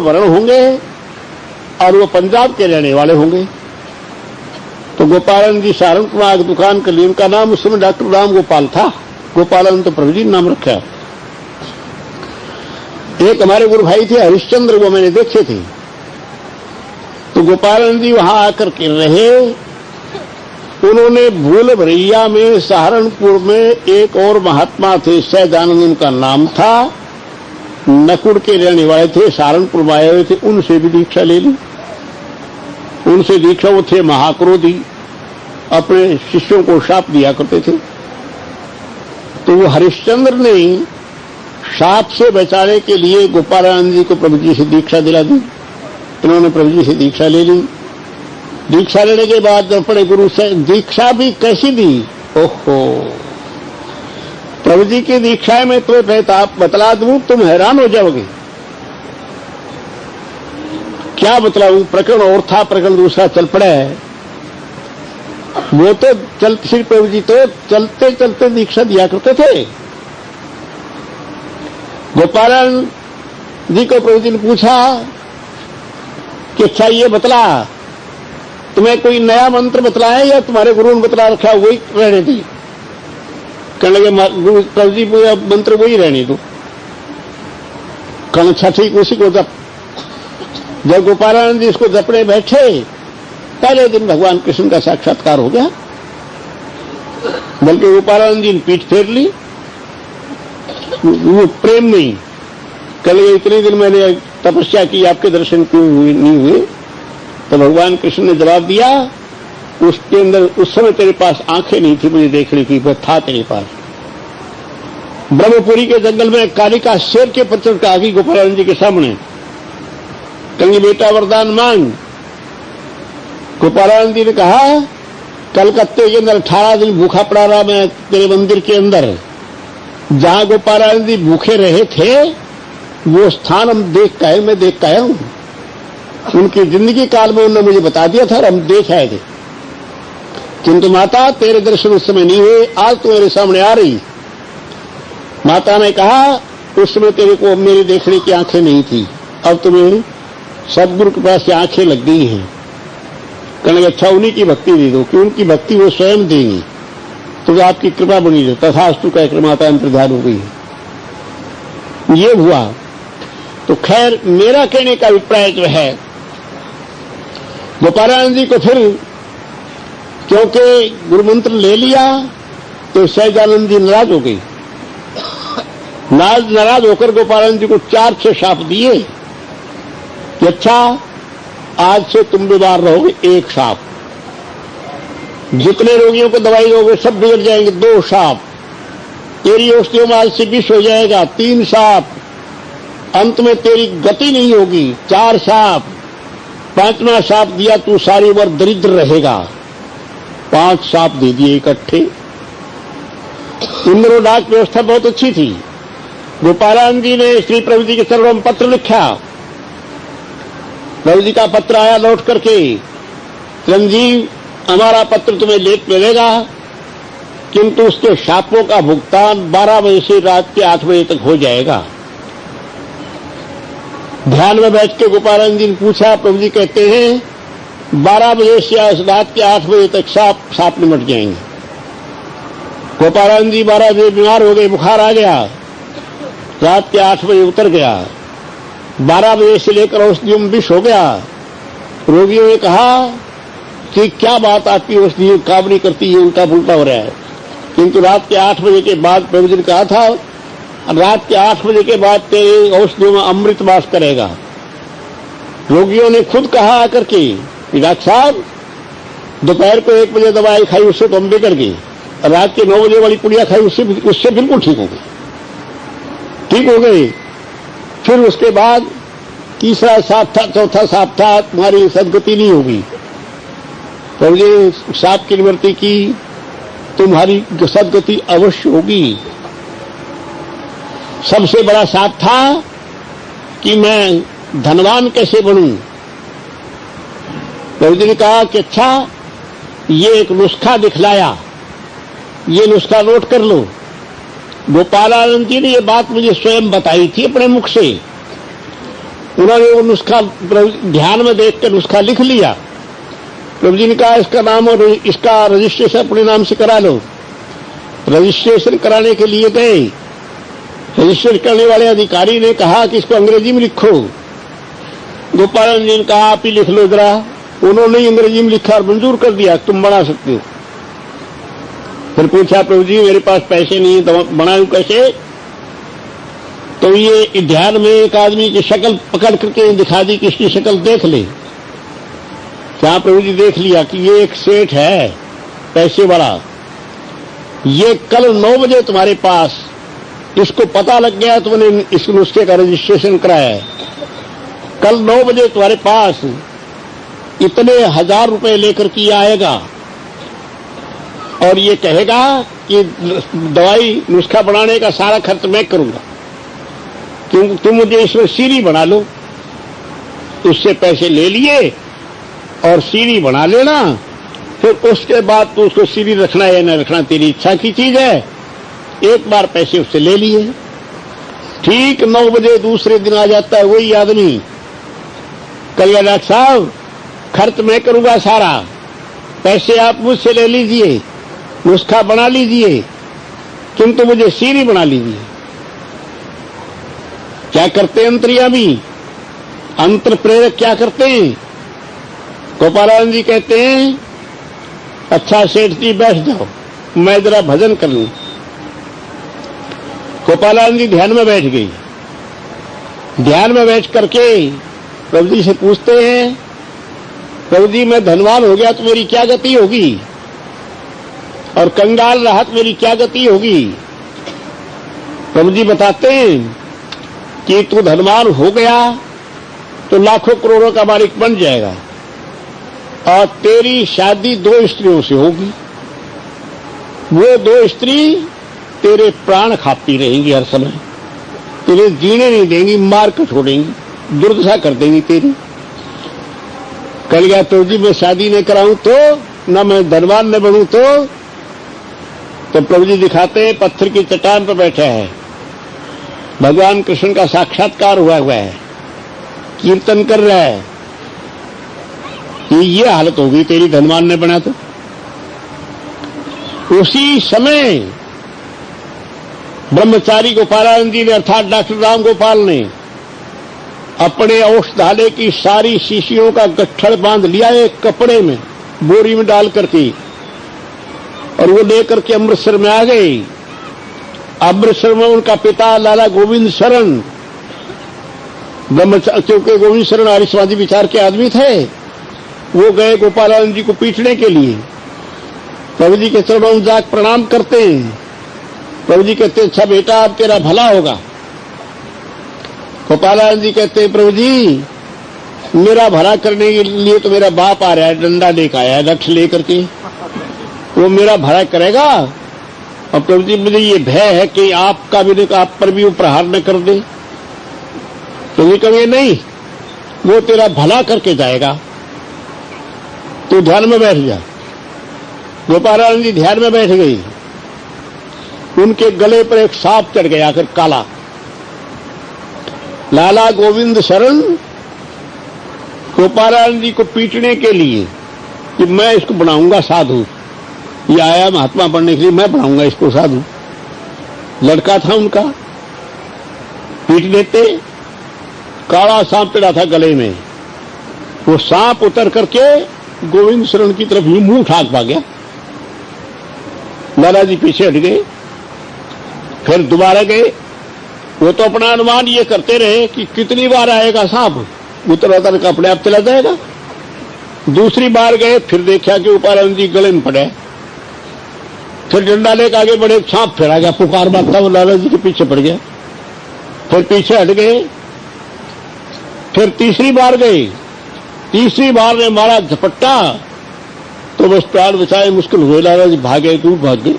वर्ण होंगे और वो पंजाब के रहने वाले होंगे। तो गोपालन जी सहारनपुर की दुकान कर ली। उनका नाम उस समय डॉक्टर राम गोपाल था। गोपालन तो प्रभु जी नाम रखा। एक हमारे गुरु भाई थे हरिश्चंद्र, वो मैंने देखे थे। तो गोपालन जी वहां आकर के रहे। उन्होंने भूल भरैया में सहारनपुर में एक और महात्मा थे, सहजानंद उनका नाम था, नकुड़ के रहने वाले थे, सहारनपुर में आए हुए थे। उनसे भी दीक्षा ले ली। उनसे दीक्षा, वो थे महाक्रोधी, अपने शिष्यों को शाप दिया करते थे। तो वो हरिश्चंद्र ने शाप से बचाने के लिए गोपालानंद जी को प्रभु जी से दीक्षा दिला दी। इन्होंने प्रभु जी से दीक्षा ले ली। दीक्षा लेने के बाद अपने गुरु से दीक्षा भी कैसी दी, ओहो, प्रभु जी की दीक्षा में तो बतला दूं, तुम हैरान हो जाओगे। क्या बतलाऊं? प्रकरण और था, प्रकरण दूसरा चल पड़ा है। वो तो श्री प्रभु जी तो चलते चलते दीक्षा दिया करते थे। गोपालन जी को प्रभु जी ने पूछा कि अच्छा ये बतला, तुम्हें कोई नया मंत्र बतलाया या तुम्हारे गुरु ने बतला रखा वही रहने दी? कहने लगे प्रभु जी मंत्र वही रहने दो। कहना अच्छा ठीक, उसी को जप। जब गोपालानंद जी इसको जपने बैठे, पहले दिन भगवान कृष्ण का साक्षात्कार हो गया। बल्कि गोपालानंद जी ने पीठ फेर ली, वो प्रेम नहीं। कहने लगे इतने दिन मैंने तपस्या की, आपके दर्शन क्यों नहीं हुए? तो भगवान कृष्ण ने जवाब दिया, उसके अंदर उस समय तेरे पास आंखें नहीं थी मुझे देखने की, वो था तेरे पास। ब्रह्मपुरी के जंगल में कालिका शेर के पत्थर का आगे गोपालानंद जी के सामने, कहेंगे बेटा वरदान मांग। गोपालानंद जी ने कहा, कलकत्ते के अंदर 18 दिन भूखा पड़ा रहा मैं तेरे मंदिर के अंदर। जहां गोपालानंद जी भूखे रहे थे वो स्थान हम देख के आए, मैं देख के आया हूं। उनकी जिंदगी काल में उन्होंने मुझे बता दिया था और हम देख आए थे। किंतु माता तेरे दर्शन उस समय नहीं हुए, आज तो मेरे सामने आ रही। माता ने कहा उस समय तेरे को मेरी देखने की आंखें नहीं थी, अब तुम्हें सदगुरु के पास से आंखें लग गई हैं। कहने अच्छा उन्हीं की भक्ति दे दो, कि उनकी भक्ति वो स्वयं देंगी, तो आपकी कृपा बनी रहे। तथास्तु कहकर माता अंतर्धान हो गई। ये हुआ। तो खैर मेरा कहने का अभिप्राय जो है, गोपालानंद जी को फिर क्योंकि गुरु मंत्र ले लिया तो सहजानंद जी नाराज हो गई। नाराज होकर गोपालानंद जी को 4-6 शाप दिए कि अच्छा आज से तुम बीमार रहोगे, 1 शाप। जितने रोगियों को दवाई दोगे सब बिगड़ जाएंगे, 2 शाप। तेरी औषधियों से विष हो जाएगा, 3 शाप। अंत में तेरी गति नहीं होगी, 4 शाप। 5वां शाप दिया तू सारी उम्र दरिद्र रहेगा। 5 शाप दे दिए इकट्ठे। इन दिनों डाक व्यवस्था बहुत अच्छी थी। गोपालानंद जी ने श्री प्रभु जी के चरणों में पत्र लिखा। प्रभु जी का पत्र आया लौट करके, चिरंजीव हमारा पत्र तुम्हें लेट मिलेगा, किंतु उसके शापों का भुगतान 12 बजे से रात के 8 बजे तक हो जाएगा। ध्यान में बैठ के गोपालानंद जी ने पूछा। प्रभु जी कहते हैं 12 बजे से रात के 8 बजे तक साप निमट जाएंगे। गोपालानंद जी 12 बजे बीमार हो गए, बुखार आ गया, रात के 8 बजे उतर गया। 12 बजे से लेकर औषधियों में विष हो गया। रोगियों ने कहा कि क्या बात, आपकी औषधि काम नहीं करती है, उल्टा पुल्टा हो रहा है। किंतु रात के 8 बजे के बाद प्रभु जी ने कहा था, रात के 8 बजे के बाद तेरे औषधियों में अमृत वास करेगा। रोगियों ने खुद कहा आकर के, डॉक्टर साहब दोपहर को 1 बजे दवाई खाई, उससे तो हम बिगड़ गए। रात के 9 बजे वाली पुड़िया खाई, उससे बिल्कुल ठीक हो गई। ठीक हो गए। फिर उसके बाद तीसरा साप था, चौथा साप था, तुम्हारी सदगति नहीं होगी। प्रभु जी साप की निवृत्ति की, तुम्हारी सदगति अवश्य होगी। सबसे बड़ा साप था कि मैं धनवान कैसे बनूं। प्रभु जी ने कहा कि अच्छा, ये एक नुस्खा दिखलाया, ये नुस्खा नोट कर लो। गोपालानंद जी ने ये बात मुझे स्वयं बताई थी अपने मुख से। उन्होंने वो नुस्खा ध्यान में देखकर नुस्खा लिख लिया। प्रभु जी ने कहा इसका नाम और इसका रजिस्ट्रेशन अपने नाम से करा लो। रजिस्ट्रेशन कराने के लिए गए। रजिस्ट्रेशन करने वाले अधिकारी ने कहा कि इसको अंग्रेजी में लिखो। गोपालानंद जी ने कहा आप ही लिख लो जरा। उन्होंने अंग्रेजी में लिखा और मंजूर कर दिया, तुम बना सकते हो। फिर पूछा प्रभु जी मेरे पास पैसे नहीं है, तो बनाऊं कैसे? तो ये ध्यान में एक आदमी की शक्ल पकड़ करके दिखा दी कि इसकी शक्ल देख ले। क्या प्रभु जी देख लिया कि ये एक सेठ है पैसे वाला, ये कल 9 बजे तुम्हारे पास, इसको पता लग गया तुमने इस नुस्खे का रजिस्ट्रेशन कराया है। कल 9 बजे तुम्हारे पास इतने 1000 रुपए लेकर के आएगा और ये कहेगा कि दवाई नुस्खा बनाने का सारा खर्च मैं करूंगा, क्योंकि तुम मुझे इसमें सीरी बना लो। उससे पैसे ले लिए और सीरी बना लेना, फिर उसके बाद तो उसको सीरी रखना या न रखना तेरी इच्छा की चीज है। एक बार पैसे उससे ले लिए। ठीक 9 बजे दूसरे दिन आ जाता है वही आदमी, कहिए डॉक्टर साहब खर्च मैं करूंगा सारा, पैसे आप मुझसे ले लीजिए, नुस्खा बना लीजिए, किंतु मुझे सीरी बना लीजिए। क्या करते अंतर्यामी, अंतर प्रेरक क्या करते हैं? गोपालानंद जी कहते हैं अच्छा सेठ जी बैठ जाओ, मैं जरा भजन कर लूं। गोपालानंद जी ध्यान में बैठ गई। ध्यान में बैठ करके प्रभु जी से पूछते हैं प्रभु जी मैं धनवान हो गया तो मेरी क्या गति होगी, और कंगाल रहा तो मेरी क्या गति होगी? प्रभु जी बताते हैं कि तू धनवान हो गया तो लाखों करोड़ों का मालिक बन जाएगा और तेरी शादी 2 स्त्रियों से होगी। वो 2 स्त्री तेरे प्राण खाती रहेंगी, हर समय तेरे जीने नहीं देंगी, मार कर छोड़ेंगी, दुर्दशा कर देंगी तेरी। कल गया तो जी मैं शादी नहीं कराऊं तो, न मैं धनवान न बनूं तो प्रभु जी दिखाते हैं पत्थर की चट्टान पर बैठा है, भगवान कृष्ण का साक्षात्कार हुआ है, कीर्तन कर रहा है कि ये हालत होगी तेरी धनवान ने बना तो। उसी समय ब्रह्मचारी गोपालानंद जी ने अर्थात डॉक्टर राम गोपाल ने अपने औषधालय की सारी शीशियों का गट्ठड़ बांध लिया एक कपड़े में, बोरी में डाल करके, और वो लेकर के अमृतसर में आ गए। अमृतसर में उनका पिता लाला गोविंद शरण, क्योंकि गोविंद शरण आर्यवादी विचार के आदमी थे, वो गए गोपालानंद जी को पीटने के लिए। प्रभु जी के चरणों में जाकर प्रणाम करते हैं। प्रभु जी कहते अच्छा बेटा अब तेरा भला होगा। गोपालानंद जी कहते हैं प्रभु जी मेरा भला करने के लिए तो मेरा बाप आ रहा है, डंडा लेकर आया है, रक्ष लेकर के, वो मेरा भला करेगा। और प्रभु जी मुझे ये भय है कि आपका भी आप पर भी वो प्रहार न कर दे। तो ये कहेंगे नहीं, वो तेरा भला करके जाएगा, तू ध्यान में बैठ जा। गोपालानंद जी ध्यान में बैठ गई। उनके गले पर एक सांप चढ़ गया आकर काला। लाला गोविंद शरण गोपालानंद जी को पीटने के लिए कि मैं इसको बनाऊंगा साधु, ये आया महात्मा बनने के लिए, मैं बनाऊंगा इसको साधु। लड़का था उनका, पीट देते। काला सांप चढ़ा था गले में। वो सांप उतर करके गोविंद शरण की तरफ ही मुंह उठा भाग गया। लाला जी पीछे हट गए, फिर दोबारा गए। वो तो अपना अनुमान ये करते रहे कि कितनी बार आएगा सांप, उतर उतर का अपने आप चला जाएगा। दूसरी बार गए, फिर देखा कि गोपालानंद जी गले में पड़े। फिर डंडा लेकर आगे बढ़े, सांप फिर आ गया, पुकार मारता वो लाला जी के पीछे पड़ गया। फिर पीछे हट गए, फिर तीसरी बार गए, तीसरी बार ने मारा झपट्टा तो बस प्राण बचाए मुश्किल हुए, लाला जी भागे, दूर भाग गए।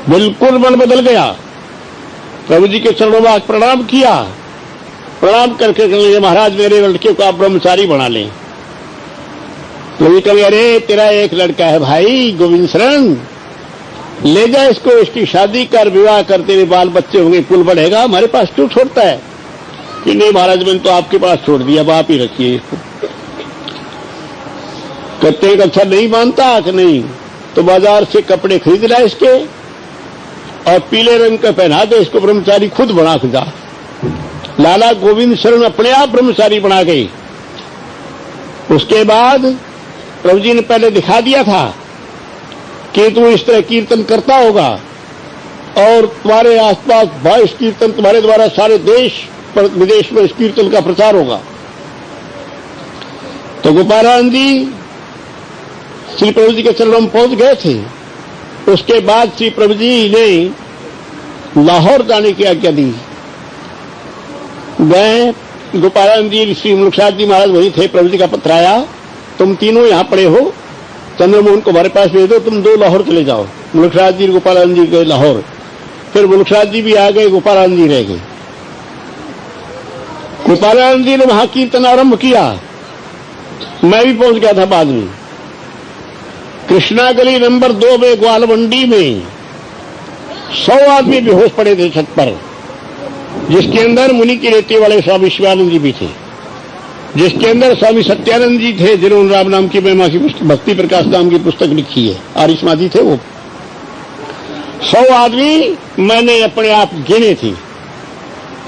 बिल्कुल मन बदल गया। प्रभु जी के चरणों में प्रणाम किया, प्रणाम करके कहेंगे महाराज मेरे लड़के को आप ब्रह्मचारी बना लें। प्रभु जी कहेंगे अरे तेरा एक लड़का है भाई गोविंद शरण, ले जा इसको, इसकी शादी कर, विवाह कर, तेरे बाल बच्चे होंगे, कुल बढ़ेगा, हमारे पास क्यों छोड़ता है? कि नहीं महाराज मैंने तो आपके पास छोड़ दिया, अब आप ही रखिए इसको। कहते हैं अच्छा नहीं मानता कि नहीं, तो बाजार से कपड़े खरीद लाए इसके और पीले रंग का पहना दे इसको, ब्रह्मचारी खुद बना के जा। लाला गोविंद शरण अपने आप ब्रह्मचारी बना गए। उसके बाद प्रभु जी ने पहले दिखा दिया था कि तू इस तरह कीर्तन करता होगा और तुम्हारे आसपास 22 कीर्तन तुम्हारे द्वारा सारे देश विदेश में इस कीर्तन का प्रचार होगा। तो गोपालानंद जी श्री प्रभु जी के चरणों में पहुंच गए थे। उसके बाद श्री प्रभु जी ने लाहौर जाने की आज्ञा दी। गए गोपालानंद जी, श्री मुलुकसाद जी महाराज वही थे। प्रभु जी का पत्र आया, तुम तीनों यहां पड़े हो, चंद्रमोहन को हमारे पास भेज दो, तुम 2 लाहौर चले जाओ। मुलुकसाद जी गोपालानंद जी गए लाहौर, फिर मुलुकसाद जी भी आ गए, गोपालानंद जी रह गए। गोपालानंद जी ने वहां कीर्तन आरंभ किया। मैं भी पहुंच गया था बाद में। कृष्णा गली नंबर 2 में ग्वालमंडी में 100 आदमी बेहोश पड़े थे छत पर, जिसके अंदर मुनि की रेती वाले स्वामी शिवानंद जी भी थे, जिसके अंदर स्वामी सत्यानंद जी थे, जिन्होंने राम नाम की महिमा की भक्ति प्रकाश नाम की पुस्तक लिखी है, आर्य समाधि थे वो। 100 आदमी मैंने अपने आप गिने थे।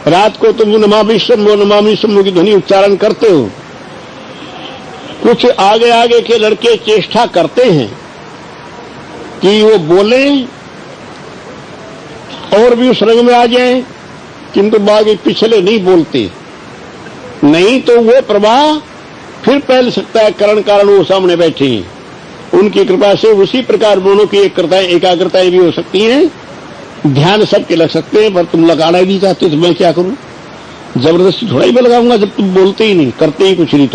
रात को तुम नमामि शंभो की ध्वनि उच्चारण करते हो। कुछ आगे आगे के लड़के चेष्टा करते हैं कि वो बोले और भी उस रंग में आ जाएं, किंतु बाकी पिछले नहीं बोलते, नहीं तो वो प्रवाह फिर फैल सकता है। करण कारण वो सामने बैठे हैं, उनकी कृपा से उसी प्रकार दोनों की एकाग्रताएं भी हो सकती हैं, ध्यान सबके लग सकते हैं। पर तुम लगाना ही नहीं चाहते तो मैं क्या करूं? जबरदस्ती थोड़ा ही मैं लगाऊंगा जब तुम बोलते ही नहीं, करते ही कुछ नहीं।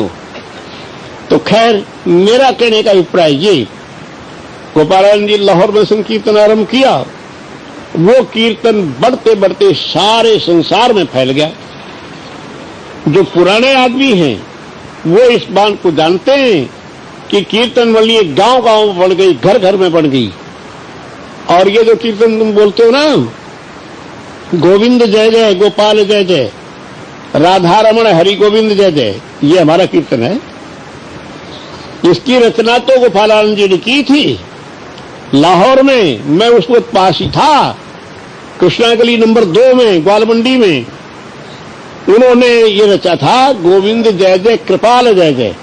तो खैर मेरा कहने का अभिप्राय ये, गोपालानंद जी लाहौर में संकीर्तन आरंभ किया। वो कीर्तन बढ़ते बढ़ते सारे संसार में फैल गया। जो पुराने आदमी हैं वो इस बात को जानते हैं कि कीर्तन मंडली गांव गांव में बढ़ गई, घर घर में बढ़ गई। और ये जो कीर्तन तुम बोलते हो ना, गोविंद जय जय, गोपाल जय जय, राधा रमण हरि गोविंद जय जय, ये हमारा कीर्तन है। इसकी रचना तो गोपालानंद जी ने की थी लाहौर में, मैं उस वक्त पास ही था। कृष्णा गली नंबर 2 में ग्वालमंडी में उन्होंने ये रचा था, गोविंद जय जय, कृपाल जय जय,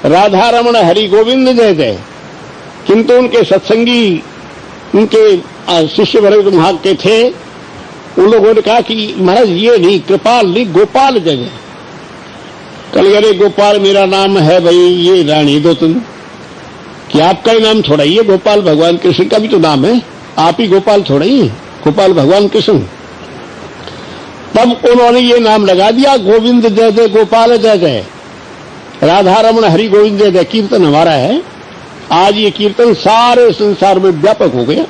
राधा रमण हरि गोविंद जय जय। किंतु उनके सत्संगी, उनके शिष्य वर्ग वहां के थे, उन लोगों ने कहा कि महाराज ये नहीं, कृपाल नहीं, गोपाल जय जय। कल अरे गोपाल मेरा नाम है भाई, ये रानी दो तुम, कि आपका ही नाम थोड़ा ही है, गोपाल भगवान कृष्ण का भी तो नाम है, आप ही गोपाल थोड़ा ही है, गोपाल भगवान कृष्ण। तब उन्होंने ये नाम लगा दिया, गोविंद जय जय, गोपाल जय जय, राधा रमण हरि गोविंद जय जय। कीर्तन हमारा है। आज ये कीर्तन सारे संसार में व्यापक हो गया।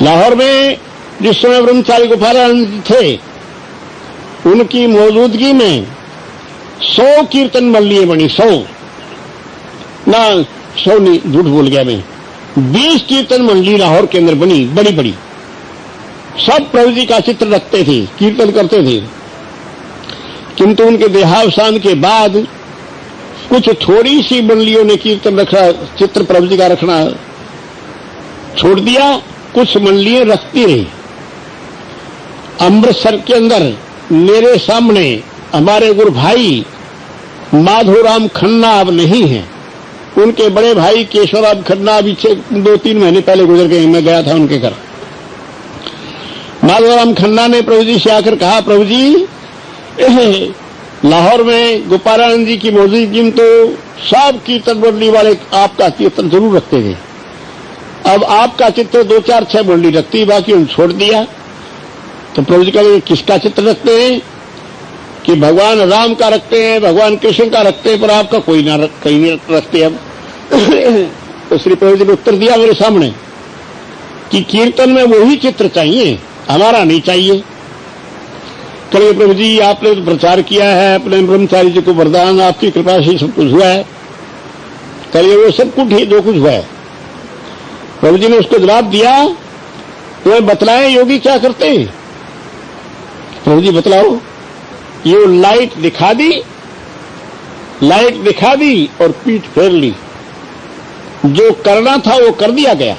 लाहौर में जिस समय ब्रह्मचारी गोपालानंद थे, उनकी मौजूदगी में 100 कीर्तन मंडलियां बनी। 100 नहीं, झूठ बोल गया मैं, 20 कीर्तन मंडली लाहौर के अंदर बनी, बड़ी बड़ी। सब प्रभु जी का चित्र रखते थे, कीर्तन करते थे। किंतु उनके देहावसान के बाद कुछ थोड़ी सी मंडलियों ने कीर्तन रखना, चित्र प्रभु जी का रखना छोड़ दिया, कुछ मंडलियां रखती रही। अमृतसर के अंदर मेरे सामने हमारे गुरु भाई माधोराम खन्ना अब नहीं है, उनके बड़े भाई केशवराम खन्ना अभी 2-3 महीने पहले गुजर गए। मैं गया था उनके घर। माधोराम खन्ना ने प्रभु जी से आकर कहा, प्रभु जी लाहौर में गोपालानंद जी की मौजूदगी में तो सब कीर्तन मंडली वाले आपका कीर्तन जरूर रखते थे, अब आपका चित्र 2-4-6 मंडली रखती, बाकी उन छोड़ दिया। तो प्रभु जी कहे किसका चित्र रखते हैं? कि भगवान राम का रखते हैं, भगवान कृष्ण का रखते हैं, पर आपका कोई ना कहीं नहीं रखते अब। तो श्री प्रभु जी ने उत्तर दिया मेरे सामने कि कीर्तन में वही चित्र चाहिए, हमारा नहीं चाहिए। कहिए प्रभु जी आपने तो प्रचार किया है, अपने ब्रह्मचारी जी को वरदान, आपकी कृपा से सब कुछ हुआ है। कहिए वो सब कुछ ही जो कुछ हुआ है। प्रभु जी ने उसको जवाब दिया, तुम्हें बतलाएं योगी क्या करते हैं? प्रभु जी बतलाओ। ये लाइट दिखा दी और पीठ फेर ली। जो करना था वो कर दिया गया।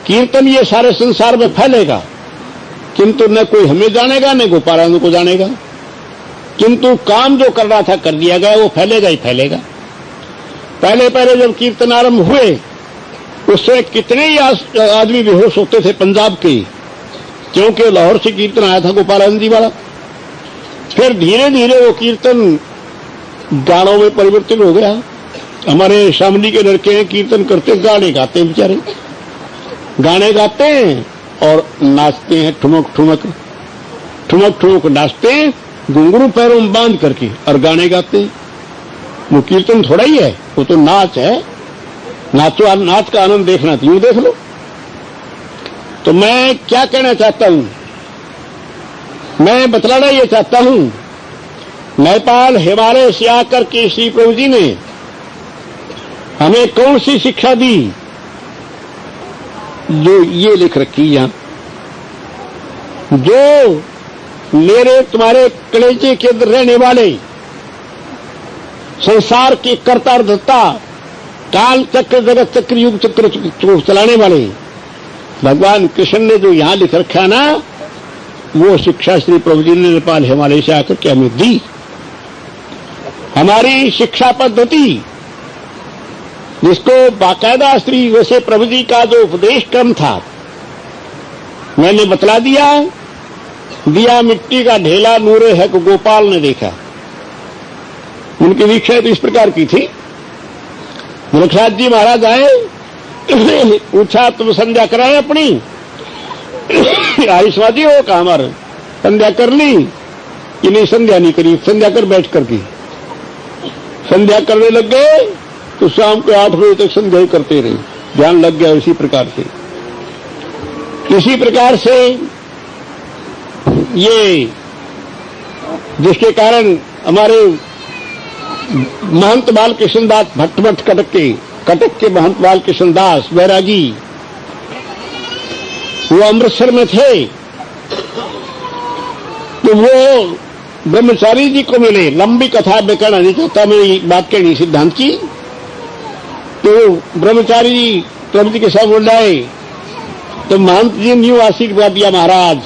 कीर्तन ये सारे संसार में फैलेगा, किंतु न कोई हमें जानेगा न गोपारायण को जानेगा, किंतु काम जो करना था कर दिया गया, वो फैलेगा ही फैलेगा। पहले पहले जब कीर्तन आरंभ हुए उससे कितने ही आदमी बेहोश होते थे पंजाब के, क्योंकि लाहौर से कीर्तन आया था गोपालानंद जी वाला। फिर धीरे धीरे वो कीर्तन गानों में परिवर्तित हो गया। हमारे शामली के लड़के हैं, कीर्तन करते गाने गाते हैं, बेचारे गाने गाते हैं और नाचते हैं, ठुमक ठुमक नाचते हैं, घुंघरू पैरों में बांध करके और गाने गाते हैं। वो कीर्तन थोड़ा ही है, वो तो नाच है। नाचो, नाच का आनंद देखना यूं देख लो। तो मैं क्या कहना चाहता हूं, मैं बतलाना ये चाहता हूं, नेपाल हिमालय से आकर के श्री प्रभु जी ने हमें कौन सी शिक्षा दी? जो ये लिख रखी यहां, जो मेरे तुम्हारे कलेजे के अंदर रहने वाले संसार के कर्ता धत्ता, काल चक्र, जगत चक्र, युग चक्र चलाने वाले भगवान कृष्ण ने जो यहां लिख रखा ना, वो शिक्षा श्री प्रभु जी ने नेपाल हिमालय से आकर के हमें दी। हमारी शिक्षा पद्धति, जिसको बाकायदा श्री वैसे प्रभु जी का जो उपदेश क्रम था, मैंने बतला दिया मिट्टी का ढेला नूरे है को गोपाल ने देखा। उनकी दीक्षा तो इस प्रकार की थी। मुलखराज जी महाराज आए, पूछा तुम संध्या कराए अपनी? आयुष्वादी हो कहा हमारे, संध्या कर ली कि नहीं? संध्या नहीं करी, संध्या कर बैठ करके संध्या करने लग गए तो शाम को 8 बजे तक संध्या ही करते रहे, ध्यान लग गया। इसी प्रकार से ये, जिसके कारण हमारे महंत बाल कृष्णदास भट्टमठ कटक के महंत बाल कृष्णदास बैरागी, वो अमृतसर में थे, तो वो ब्रह्मचारी जी को मिले। लंबी कथा में कहना नहीं चाहता, मेरी बात कहनी सिद्धांत की। तो ब्रह्मचारी जी प्रभु जी के साथ बोल रहे, तो महंत जी ने यूं आशीर्वाद दिया, महाराज।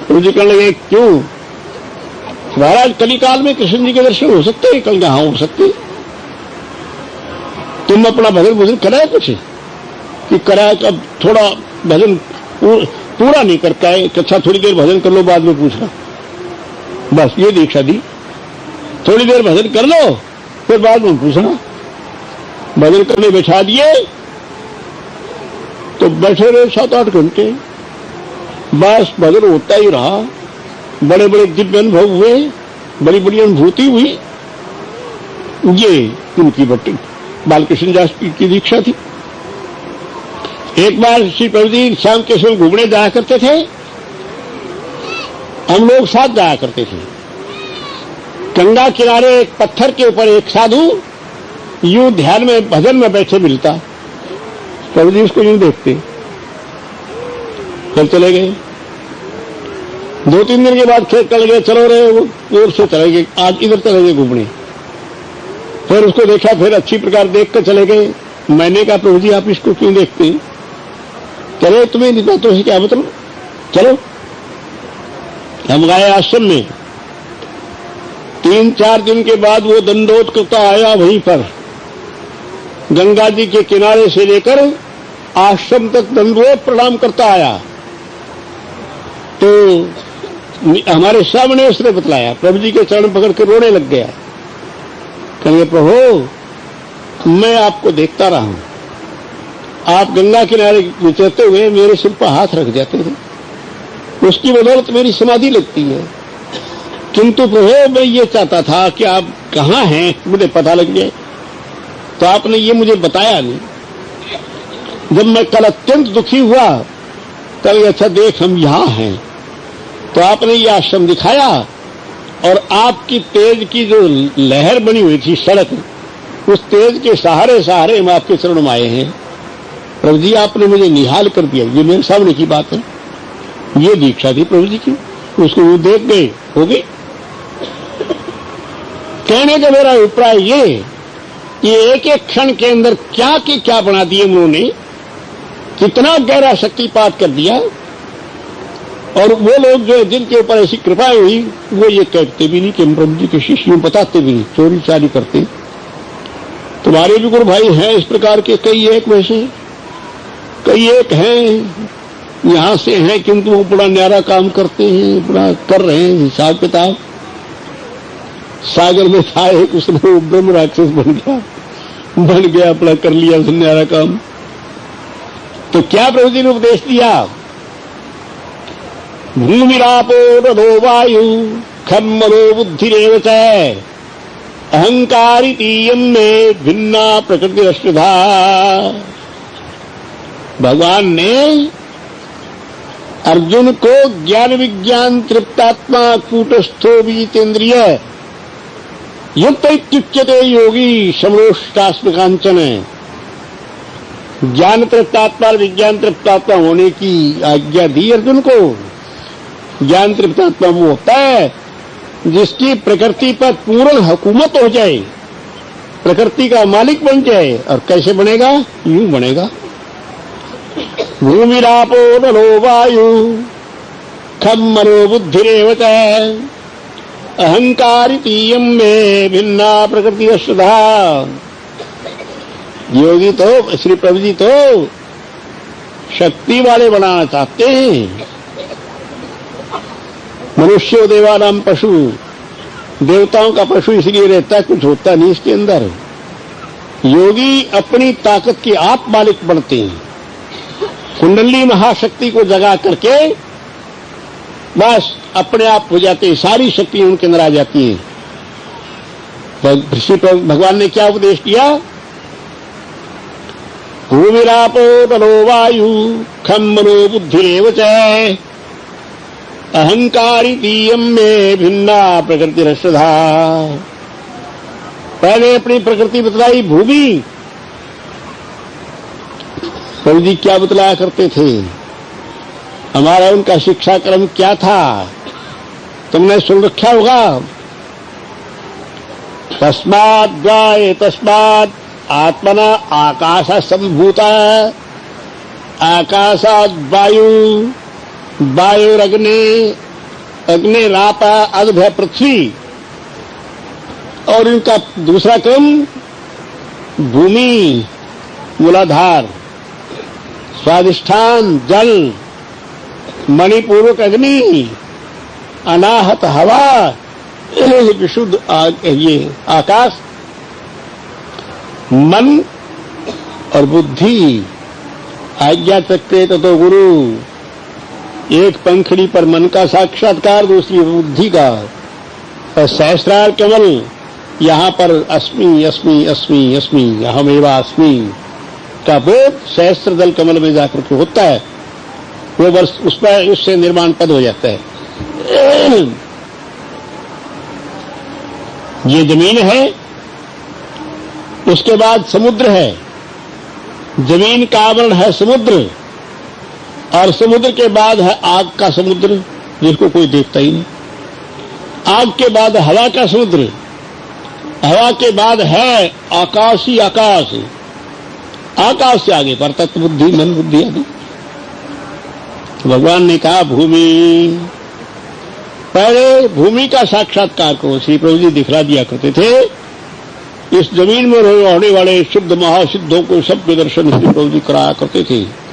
प्रभु जी कहने लगे क्यों? महाराज कलिकाल में कृष्ण जी के दर्शन हो सकते हैं? कल हाँ हो सकते। तुम अपना भजन कराए कुछ कि कराए, कब थोड़ा भजन पूरा नहीं कर पाए, अच्छा थोड़ी देर भजन कर लो, बाद में पूछना। बस ये दीक्षा दी, थोड़ी देर भजन कर लो फिर बाद में पूछना। भजन करने बैठा दिए तो बैठे रहे 7-8 घंटे, बस भजन होता ही रहा। बड़े बड़े दिव्य अनुभव हुए, बड़ी बड़ी अनुभूति हुई। ये उनकी बालकृष्ण दास की दीक्षा थी। एक बार श्री प्रभु जी शाम के समय घूमने जाया करते थे, हम लोग साथ जाया करते थे। गंगा किनारे एक पत्थर के ऊपर एक साधु यूं ध्यान में भजन में बैठे मिलता। प्रभु जी उसको यूं देखते, फिर चले गए। 2-3 दिन के बाद फिर चले गए, चलो रहे वो दूर से चले गए, आज इधर चले गए घूमने। फिर उसको देखा, फिर अच्छी प्रकार देख कर चले गए। मैंने कहा प्रभु जी आप इसको क्यों देखते हैं? चलो तुम्हें नहीं बातों से क्या मतलब, चलो। हम गए आश्रम में। 3-4 दिन के बाद वो दंडोत करता आया, वहीं पर गंगा जी के किनारे से लेकर आश्रम तक दंडोत प्रणाम करता आया। तो हमारे सामने उसने बतलाया, प्रभु जी के चरण पकड़ के रोने लग गया। कहे प्रभु मैं आपको देखता रहा हूं, आप गंगा किनारे गुजरते हुए मेरे सिर पर हाथ रख जाते थे, उसकी बदौलत मेरी समाधि लगती है। किंतु प्रभु मैं ये चाहता था कि आप कहाँ हैं मुझे पता लग जाए, तो आपने ये मुझे बताया नहीं। जब मैं कल अत्यंत दुखी हुआ तब अच्छा देख हम यहां हैं, तो आपने ये आश्रम दिखाया और आपकी तेज की जो लहर बनी हुई थी सड़क, उस तेज के सहारे सहारे हम आपके चरणों में आए हैं। प्रभु जी आपने मुझे निहाल कर दिया, ये मेरे सामने की बात है। ये दीक्षा थी प्रभु जी की, उसको वो देख गए, हो गई। कहने का मेरा अभिप्राय ये कि एक एक क्षण के अंदर क्या के क्या बना दिए उन्होंने, कितना गहरा शक्तिपात कर दिया। और वो लोग जो जिनके ऊपर ऐसी कृपा हुई वो ये कहते भी नहीं कि हम प्रभु जी के शिष्य, बताते भी नहीं, चोरी चारी करते। तुम्हारे भी गुरु भाई हैं इस प्रकार के, कई एक वैसे, कई एक हैं यहां से हैं, किंतु वो बड़ा न्यारा काम करते हैं, बड़ा कर रहे हैं हिसाब किताब। सागर में था एक, उसने वो ब्रह्म राक्षस बन गया, अपना कर लिया उसने न्यारा काम। तो क्या प्रभु जी ने उपदेश दिया? भूमिरापो रथो वायु खम मनो बुद्धिरेव च अहंकारितीयं में भिन्ना प्रकृति रश्मिधा। भगवान ने अर्जुन को ज्ञान विज्ञान तृप्तात्मा कूटस्थो बीतेन्द्रिय युक्त इत्युच्यते योगी समलोष्टास्मकांचन, ज्ञान तृप्तात्मा और विज्ञान तृप्तात्मा होने की आज्ञा दी अर्जुन को। ज्ञान तृप्तात्मा वो होता है जिसकी प्रकृति पर पूर्ण हुकूमत हो जाए, प्रकृति का मालिक बन जाए। और कैसे बनेगा? यूं बनेगा, भूमिरापो नलो वायु खम मनो बुद्धिरेव च अहंकारितीयं में भिन्ना प्रकृति रश्मिधा। योगी तो श्री प्रभु जी तो शक्ति वाले बनाना चाहते हैं। मनुष्य देवानाम पशु, देवताओं का पशु इसलिए रहता है कुछ होता नहीं इसके अंदर। योगी अपनी ताकत के आप मालिक बनते हैं, कुंडली महाशक्ति को जगा करके बस अपने आप हो जाते हैं, सारी शक्ति उनके अंदर आ जाती है। तो भगवान ने क्या उपदेश किया? भूमिरापो नलो वायु खम मनो बुद्धिरेव च अहंकारितीयं में भिन्ना प्रकृति रश्मिधा। पहले अपनी प्रकृति बतलाई भूमि। प्रभु जी क्या बतलाया करते थे? हमारा उनका शिक्षा क्रम क्या था? तुमने सुन रखा होगा। तस्मात् आत्मना आकाश संभूता, आकाशाद वायु, वायुरग्नि, अग्निरापा अद्भय पृथ्वी। और इनका दूसरा क्रम भूमि मूलाधार, स्वादिष्ठान जल, मणिपूर्वक अग्नि, अनाहत हवा, विशुद्ध ये आकाश, मन और बुद्धि। आज्ञा चक्रे तो गुरु, एक पंखड़ी पर मन का साक्षात्कार, दूसरी बुद्धि का। और सहस्रार कमल, यहां पर अस्मि अस्मि अस्मि अस्मि अहमेवा अस्मि का बोध सहस्त्र दल कमल में जाकर के होता है। वो वर्ष उस पर उससे निर्माण पद हो जाता है। ये जमीन है, उसके बाद समुद्र है। जमीन का आवरण है समुद्र, और समुद्र के बाद है आग का समुद्र जिसको कोई देखता ही नहीं। आग के बाद हवा का समुद्र, हवा के बाद है आकाशी आकाश, आकाश से आगे पर तत्व बुद्धि मन बुद्धि आदि। भगवान ने कहा भूमि, पहले भूमि का साक्षात्कार को श्री प्रभु जी दिखला दिया करते थे। इस जमीन में रहने वाले शुद्ध महासिद्धों को सब दर्शन श्री प्रभु जी कराया करते थे।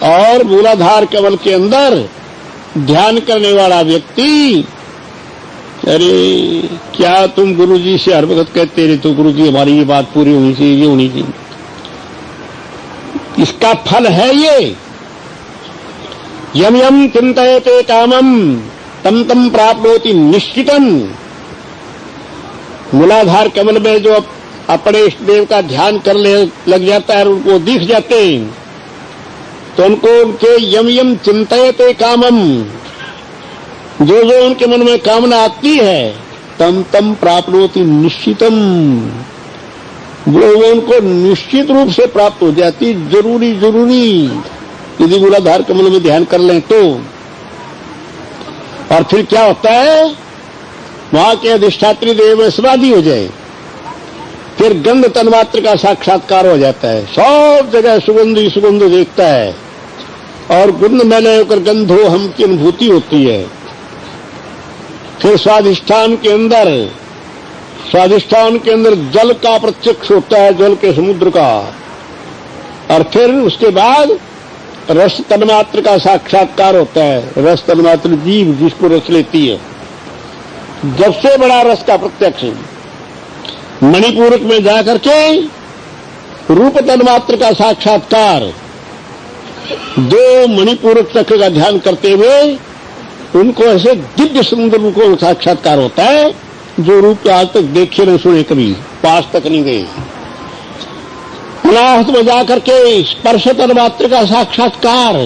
और मूलाधार कमल के अंदर ध्यान करने वाला व्यक्ति, अरे क्या तुम गुरु जी से हर वक्त कहते रहे तो गुरु जी हमारी ये बात पूरी होनी चाहिए, ये होनी चाहिए। इसका फल है ये। यम यम चिंतयते कामम तम तम प्राप्नोति निश्चितम। मूलाधार कमल में जो अपने इष्ट देव का ध्यान कर लग जाता है और उनको दिख जाते हैं, तो उनको उनके यम यम चिंतयते कामम, जो जो उनके मन में कामना आती है, तम तम प्राप्नोति निश्चितम, वो उनको निश्चित रूप से प्राप्त हो जाती, जरूरी जरूरी, यदि मूलाधार कमल में ध्यान कर लें तो। और फिर क्या होता है, वहां के अधिष्ठात्री देव में समाधि हो जाए, फिर गंध तन्मात्र का साक्षात्कार हो जाता है, सब जगह सुगंध ही सुगंध देखता है, और गुण मैले होकर गंधो हम की अनुभूति होती है। फिर स्वाधिष्ठान के अंदर जल का प्रत्यक्ष होता है, जल के समुद्र का, और फिर उसके बाद रस तन्मात्र का साक्षात्कार होता है। रस तन्मात्र जीव जिसको रस लेती है, जब से बड़ा रस का प्रत्यक्ष मणिपूरक में जाकर के रूप तन्मात्र का साक्षात्कार, दो मणिपूरक चक्र का ध्यान करते हुए उनको ऐसे दिव्य सुंदर रूप को साक्षात्कार होता है, जो रूप आज तक देखे न सुने, कभी पास तक नहीं गए। अनाहत में जाकर के स्पर्श तन्मात्र का साक्षात्कार।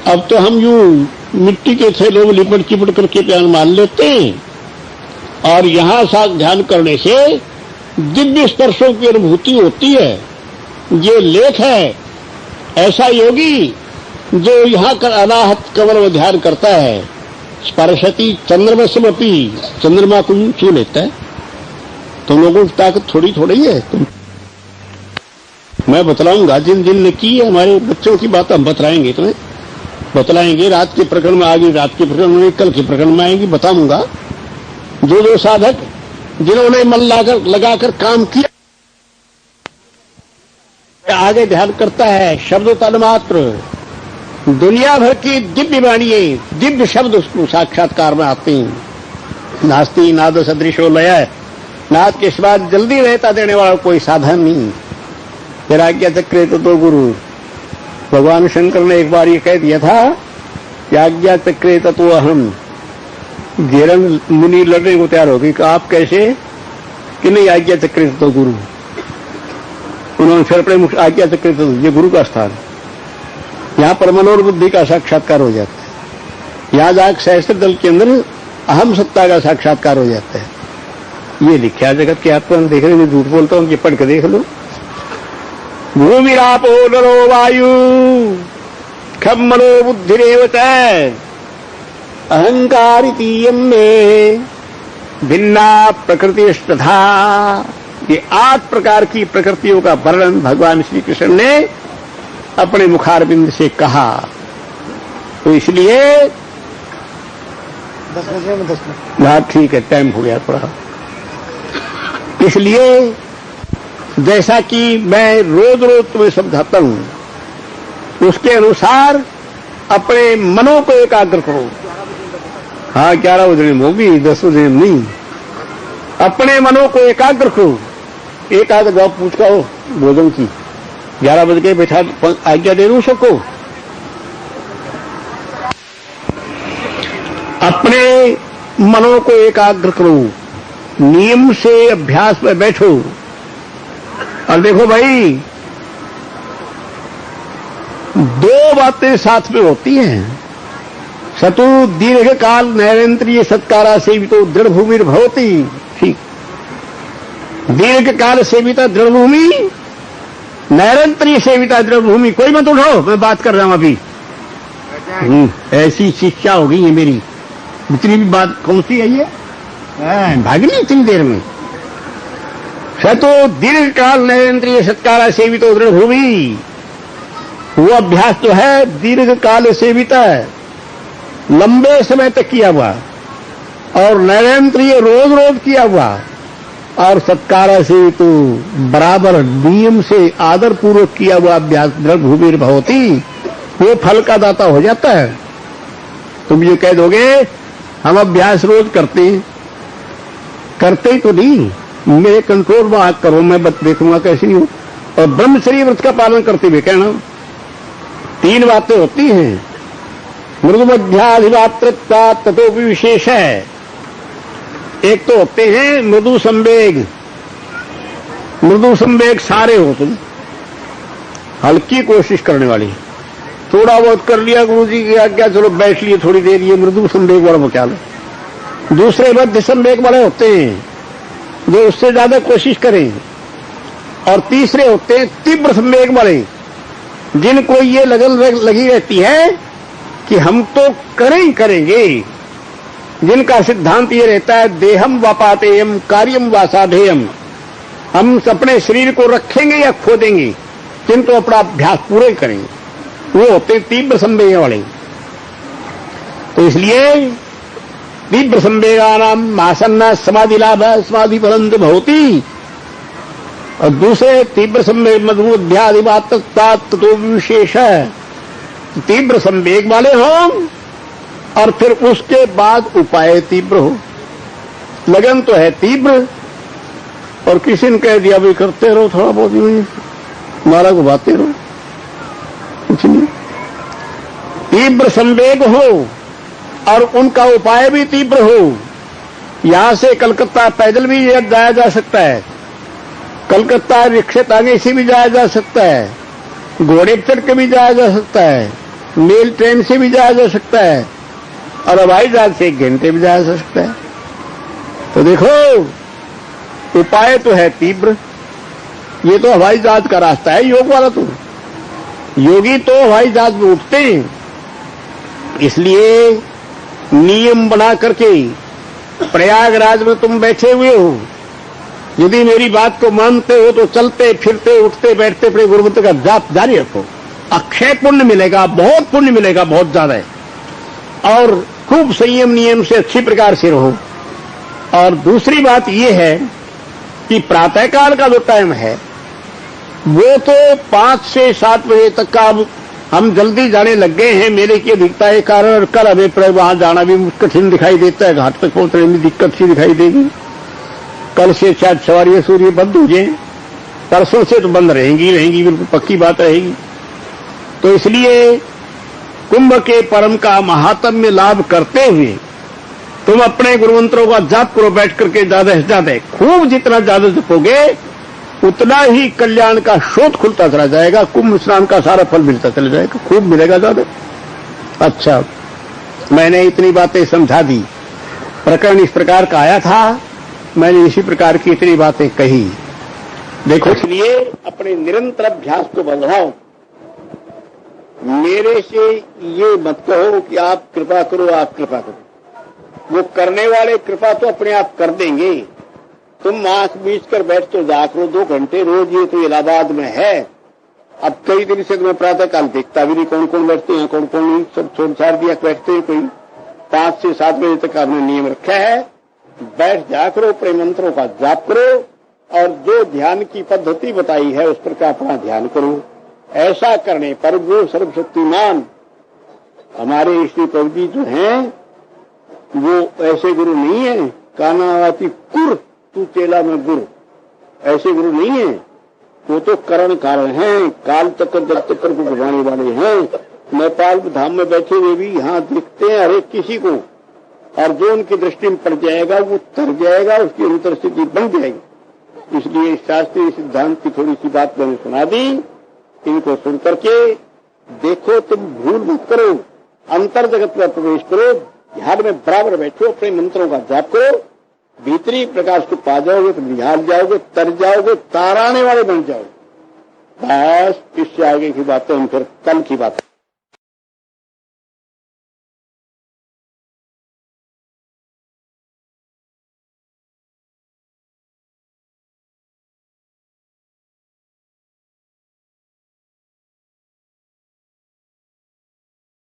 अब तो हम यूं मिट्टी के थैलों में लिपट चिपट करके प्यान मान लेते हैं, और यहां साथ ध्यान करने से दिव्य स्पर्शों की अनुभूति होती है। ये लेख है ऐसा योगी जो यहां कर अनाहत कमल में ध्यान करता है। स्पर्शति चंद्रमसमपि, चंद्रमा को छू लेता है। तुम लोगों की ताकत थोड़ी थोड़ी है। मैं बतलाऊंगा, जिन जिन ने की है, हमारे बच्चों की बात हम बतलाएंगे, तुम्हें बतलाएंगे। रात के प्रकरण में आगे, रात के प्रकरण में, कल के प्रकरण में आएंगी, बताऊंगा। जो जो साधक जिन्होंने मन लगाकर काम किया, आगे ध्यान करता है, शब्द तन्मात्र, दुनिया भर की दिव्य वाणियां, दिव्य शब्द उसको साक्षात्कार में आते हैं। नास्ति नाद सदृशो लय, नाद के बाद जल्दी रहता देने वाला कोई साधन नहीं। फिर आज्ञा चक्रे तो गुरु, भगवान शंकर ने एक बार ये कह दिया था कि आज्ञा चक्रे तो अहम। घेरन मुनि लड़ने को तैयार हो गई कि आप कैसे, कि नहीं आज्ञा चक्रे तो गुरु। उन्होंने फिर अपने आज्ञा चक्रे तो, ये गुरु का स्थान, यहां पर मनोरबुद्धि का साक्षात्कार हो जाता है। यहां जाकर सहस्त्र दल के अंदर अहम सत्ता का साक्षात्कार हो जाता है। ये लिखा जगत के आत्मा देख रहे, झूठ बोलता हूं, ये पढ़ के देख लो। भूमिरापो नरो वायु खम मनो बुद्धिरेव च अहंकारितीयम में भिन्ना प्रकृतिस्तथा। ये 8 प्रकार की प्रकृतियों का वर्णन भगवान श्री कृष्ण ने अपने मुखारबिंद से कहा। तो इसलिए 10 मिनट। हाँ ठीक है, टाइम हो गया थोड़ा। इसलिए जैसा कि मैं रोज रोज तुम्हें समझाता हूं, उसके अनुसार अपने मनों को एकाग्र करो। हाँ 11 बजे होगी, 10 बजे नहीं। अपने मनों को एकाग्र करो। एक आध जवाब पूछ का हो भोजन की, 11 बज के बैठा आज्ञा दे दूं सबको। अपने मनों को एकाग्र करो, नियम से अभ्यास में बैठो। और देखो भाई, 2 बातें साथ में होती हैं। सतु दीर्घ काल नैरंत्रीय सत्कारा सेवितो दृढ़ भूमि भवती। ठीक, दीर्घ काल सेविता दृढ़ भूमि, नैरंत्रीय सेविता दृढ़ भूमि। कोई मत उठो, मैं बात कर रहा हूं अभी। ऐसी शिक्षा होगी ये मेरी। इतनी भी बात कौन सी है ये, भागनी इतनी देर में। सतो दीर्घ काल नैरंत्रीय सत्कारा सेवितो दृढ़ भूमि, वो अभ्यास तो है दीर्घ काल सेविता है, लंबे समय तक किया हुआ, और नैरंत्रीय रोज रोज किया हुआ, और सत्कारा से तो बराबर नियम से आदर पूर्वक किया हुआ अभ्यास दृढ़ भूमि भवती, वो फल का दाता हो जाता है। तुम ये कह दोगे हम अभ्यास रोज करते ही तो नहीं, मेरे कंट्रोल में आग करो, मैं देखूंगा कैसी नहीं हो। और ब्रह्मचर्य व्रत का पालन करते हुए कहना, 3 बातें होती हैं। मृदुमध्याधिमात्रता ततो भी विशेष है। एक तो होते हैं मृदु संवेग। मृदु संवेग सारे हो तुम, हल्की कोशिश करने वाली, थोड़ा बहुत कर लिया गुरु जी की आज्ञा, चलो बैठ लिए थोड़ी देर, ये मृदु संवेग वाला क्या लो। दूसरे मध्य संवेग वाले होते हैं जो उससे ज्यादा कोशिश करें, और तीसरे होते हैं तीव्र संवेग वाले, जिनको ये लगन लगी रहती है कि हम तो करें ही करेंगे, जिनका सिद्धांत ये रहता है देहम वापातेयम कार्यम वासाधेयम, हम अपने शरीर को रखेंगे या खो देंगे, किंतु अपना अभ्यास पूरे करेंगे, वो होते तीव्र संवेग वाले। तो इसलिए तीव्र संवेगानाम आसन्ना समाधि लाभ समाधि फलंत भवति, और दूसरे तीव्र संवेग मधुमध्याधिमात्रता ततो विशेष है, तीव्र संवेग वाले हों और फिर उसके बाद उपाय तीव्र हो। लगन तो है तीव्र, और किसी ने कह दिया भाई करते रहो थोड़ा बहुत, मारा घुमाते रहो, कुछ नहीं। तीव्र संवेग हो और उनका उपाय भी तीव्र हो। यहां से कलकत्ता पैदल भी जाया जा सकता है, कलकत्ता रिक्शे तांगे से भी जाया जा सकता है, घोड़े पर चढ़ के भी जाया जा सकता है, मेल ट्रेन से भी जाया जा सकता है, और हवाई जहाज से 1 घंटे भी जाया जा सकता है। तो देखो उपाय तो है तीव्र, ये तो हवाई जहाज का रास्ता है योग वाला। तो योगी तो हवाई जहाज में उठते हैं, इसलिए नियम बना करके प्रयागराज में तुम बैठे हुए हो, यदि मेरी बात को मानते हो तो चलते फिरते उठते बैठते अपने गुरुमंत्र का जाप जारी रखो, अक्षय पुण्य मिलेगा, बहुत पुण्य मिलेगा, बहुत ज्यादा है। और खूब संयम नियम से अच्छी प्रकार से रहो। और दूसरी बात यह है कि प्रातःकाल का जो टाइम है वो तो 5 से 7 बजे तक का, अब हम जल्दी जाने लग गए हैं मेले की अधिकता के कारण, और कल हमें वहां जाना भी कठिन दिखाई देता है, घाट तक पहुंचने में दिक्कत सी दिखाई देगी। कल से शायद सवारी सूर्य बंद हो जाए, परसों से तो बंद रहेंगी बिल्कुल पक्की बात रहेगी। तो इसलिए कुंभ के परम का महात्म्य लाभ करते हुए तुम अपने गुरुमंत्रों का जाप करो बैठ करके, ज्यादा से ज्यादा, खूब जितना ज्यादा जपोगे उतना ही कल्याण का स्रोत खुलता चला जाएगा, कुंभ स्नान का सारा फल मिलता चला जाएगा, खूब मिलेगा ज्यादा। अच्छा, मैंने इतनी बातें समझा दी, प्रकरण इस प्रकार का आया था, मैंने इसी प्रकार की इतनी बातें कही। देखो, इसलिए अपने निरंतर अभ्यास को बढ़ाओ। मेरे से ये मत कहो कि आप कृपा करो, आप कृपा करो, वो करने वाले कृपा तो अपने आप कर देंगे। तुम आंख बीच कर बैठ तो जाग लो 2 घंटे रोज, ये तो इलाहाबाद में है। अब कई दिन से मैं प्रातः काल देखता भी नहीं कौन कौन बैठते हैं, कौन कौन नहीं, सब छोड़ छाड़ दिया बैठते हैं। कोई 5 से 7 बजे तक आपने नियम रखा है, बैठ जा करो, प्रेम मंत्रों का जाप करो, और जो ध्यान की पद्धति बताई है उस पर का अपना ध्यान करो। ऐसा करने पर वो सर्वशक्तिमान हमारे श्री प्रभु जी जो हैं वो ऐसे गुरु नहीं है, कानावाती कुर तू चेला में गुरु, ऐसे गुरु नहीं है। वो तो करण कारण हैं, काल तक जब तक को घुमाने वाले हैं। नेपाल धाम में बैठे हुए भी यहाँ दिखते हैं हर एक किसी को, और जो उनकी दृष्टि में पड़ जाएगा वो तर जाएगा, उसकी अंतर स्थिति बन जाएगी। इसलिए शास्त्रीय सिद्धांत की थोड़ी सी बात मैंने सुना दी, इनको सुन करके देखो, तुम भूल मत करो, अंतर जगत में प्रवेश करो, ध्यान में बराबर बैठो, अपने मंत्रों का जाप करो, भीतरी प्रकाश को पा जाओगे तो निहाल जाओगे, तर जाओगे, ताराने वाले बन जाओगे। बस इससे आगे की बातें हम फिर कल की बात